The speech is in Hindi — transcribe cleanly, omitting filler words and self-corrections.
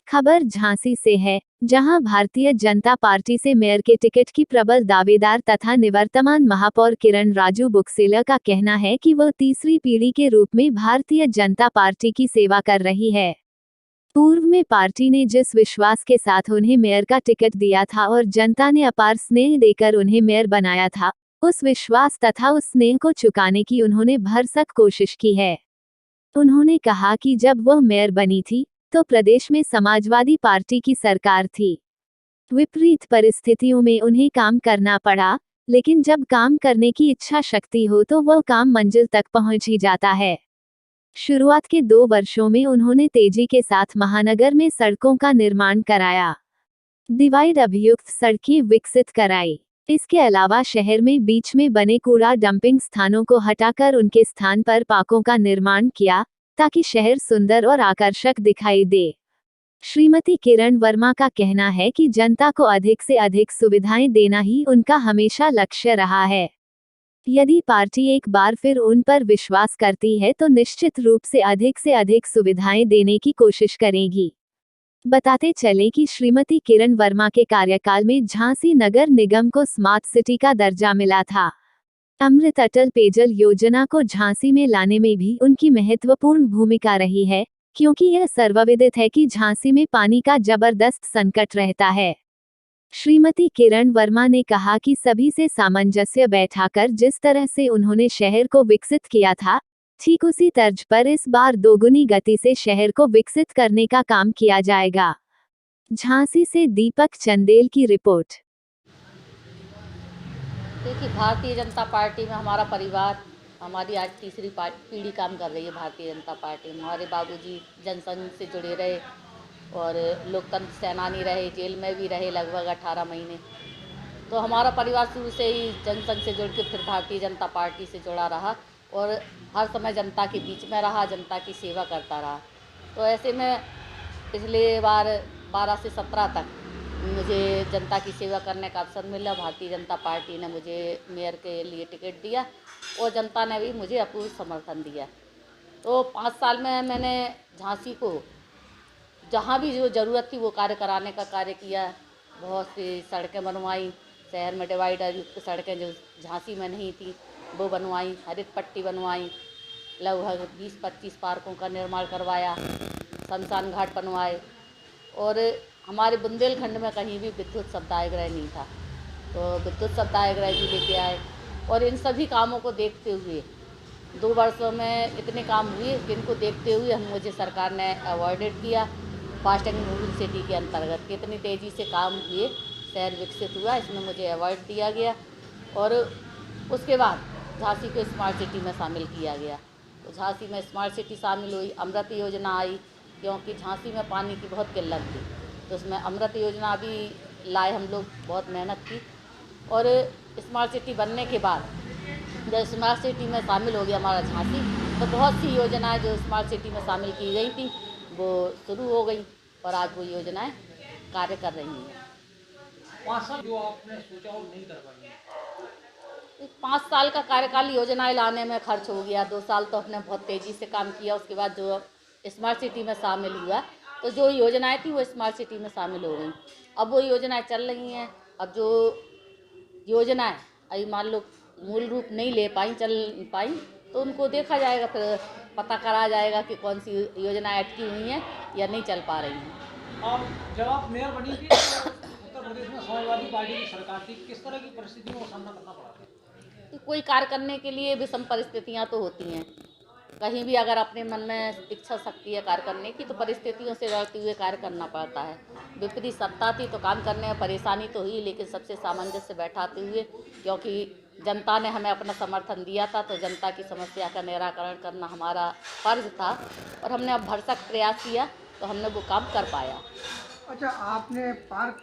खबर झांसी से है, जहां भारतीय जनता पार्टी से मेयर के टिकट की प्रबल दावेदार तथा निवर्तमान महापौर किरण राजू बुक्सेला का कहना है कि वह तीसरी पीढ़ी के रूप में भारतीय जनता पार्टी की सेवा कर रही है। पूर्व में पार्टी ने जिस विश्वास के साथ उन्हें मेयर का टिकट दिया था और जनता ने अपार स्नेह देकर उन्हें मेयर बनाया था, उस विश्वास तथा उस स्नेह को चुकाने की उन्होंने भरसक कोशिश की है। उन्होंने कहा कि जब वह मेयर बनी थी, तो प्रदेश में समाजवादी पार्टी की सरकार थी। विपरीत परिस्थितियों में उन्हें काम करना पड़ा, लेकिन जब काम करने की इच्छा शक्ति हो तो वह काम मंजिल तक पहुंच ही जाता है। शुरुआत के 2 वर्षों में उन्होंने तेजी के साथ महानगर में सड़कों का निर्माण कराया, डिवाइड अभियुक्त सड़कें विकसित कराई। इसके अलावा शहर में बीच में बने कूड़ा डंपिंग स्थानों को हटाकर उनके स्थान पर पार्कों का निर्माण किया, ताकि शहर सुंदर और आकर्षक दिखाई दे। श्रीमती किरण वर्मा का कहना है कि जनता को अधिक से अधिक सुविधाएं देना ही उनका हमेशा लक्ष्य रहा है। यदि पार्टी एक बार फिर उन पर विश्वास करती है तो निश्चित रूप से अधिक सुविधाएं देने की कोशिश करेगी। बताते चले कि श्रीमती किरण वर्मा के कार्यकाल में झांसी नगर निगम को स्मार्ट सिटी का दर्जा मिला था। अमृत अटल पेयजल योजना को झांसी में लाने में भी उनकी महत्वपूर्ण भूमिका रही है, क्योंकि यह सर्वविदित है कि झांसी में पानी का जबरदस्त संकट रहता है। श्रीमती किरण वर्मा ने कहा कि सभी से सामंजस्य बैठाकर जिस तरह से उन्होंने शहर को विकसित किया था, ठीक उसी तर्ज पर इस बार दोगुनी गति से शहर को विकसित करने का काम किया जाएगा। झांसी से दीपक चंदेल की रिपोर्ट। देखिए, भारतीय जनता पार्टी में हमारा परिवार, हमारी आज तीसरी पीढ़ी काम कर रही है भारतीय जनता पार्टी में। हमारे बाबूजी जनसंघ से जुड़े रहे और लोकतंत्र सेनानी रहे, जेल में भी रहे लगभग 18 महीने। तो हमारा परिवार शुरू से ही जनसंघ से जुड़ के फिर भारतीय जनता पार्टी से जुड़ा रहा और हर समय जनता के बीच में रहा, जनता की सेवा करता रहा। तो ऐसे में पिछले बार 12 से 17 तक मुझे जनता की सेवा करने का अवसर मिला। भारतीय जनता पार्टी ने मुझे मेयर के लिए टिकट दिया और जनता ने भी मुझे अपूर्व समर्थन दिया। तो 5 साल में मैंने झांसी को जहाँ भी जो ज़रूरत थी वो कार्य कराने का कार्य किया। बहुत सी सड़कें बनवाई, शहर में डिवाइडर युक्त सड़कें जो झांसी में नहीं थी वो बनवाई, हरित पट्टी बनवाई, लगभग 20-25 पार्कों का निर्माण करवाया, शमशान घाट बनवाए और हमारे बुंदेलखंड में कहीं भी विद्युत सत्याग्रह नहीं था, तो विद्युत सत्याग्रह भी लेके आए। और इन सभी कामों को देखते हुए 2 वर्षों में इतने काम हुए जिनको देखते हुए मुझे सरकार ने अवॉर्डेड किया। फास्ट एंड मूविंग सिटी के अंतर्गत कितनी तेज़ी से काम हुए, शहर विकसित हुआ, इसमें मुझे अवार्ड दिया गया। और उसके बाद झांसी को स्मार्ट सिटी में शामिल किया गया। तो झांसी में स्मार्ट सिटी शामिल हुई, अमृत योजना आई, क्योंकि झांसी में पानी की बहुत किल्लत थी, तो उसमें अमृत योजना भी लाए हम लोग, बहुत मेहनत की। और स्मार्ट सिटी बनने के बाद जब स्मार्ट सिटी में शामिल हो गया हमारा झांसी, तो बहुत सी योजनाएं जो स्मार्ट सिटी में शामिल की गई थी वो शुरू हो गई और आज वो योजनाएं कार्य कर रही हैं। 5 साल जो आपने सोचा वो नहीं कर पाई। 5 साल का कार्यकाल योजनाएं लाने में खर्च हो गया। 2 साल तो हमने बहुत तेज़ी से काम किया। उसके बाद जो स्मार्ट सिटी में शामिल हुआ, तो जो योजनाएं थी वो स्मार्ट सिटी में शामिल हो गई। अब वो योजनाएं चल रही हैं। अब जो योजनाएं अभी मान लो मूल रूप नहीं ले पाई, चल पाई, तो उनको देखा जाएगा, फिर पता करा जाएगा कि कौन सी योजनाएं अटकी हुई हैं या नहीं चल पा रही हैं। और जब आप मेयर बनी थी तो उत्तर प्रदेश में समाजवादी पार्टी की सरकार थी, किस तरह की परिस्थितियों का सामना करना पड़ा था? तो कोई कार्य करने के लिए विषम परिस्थितियां तो होती हैं। कहीं भी अगर अपने मन में इच्छा शक्ति है कार्य करने की, तो परिस्थितियों से लड़ते हुए कार्य करना पड़ता है। विपरीत सत्ता थी तो काम करने में परेशानी तो हुई, लेकिन सबसे सामंजस्य बैठाते हुए, क्योंकि जनता ने हमें अपना समर्थन दिया था, तो जनता की समस्या का निराकरण करना हमारा फर्ज था और हमने अब भरसक प्रयास किया तो हमने वो काम कर पाया। अच्छा, आपने पार्क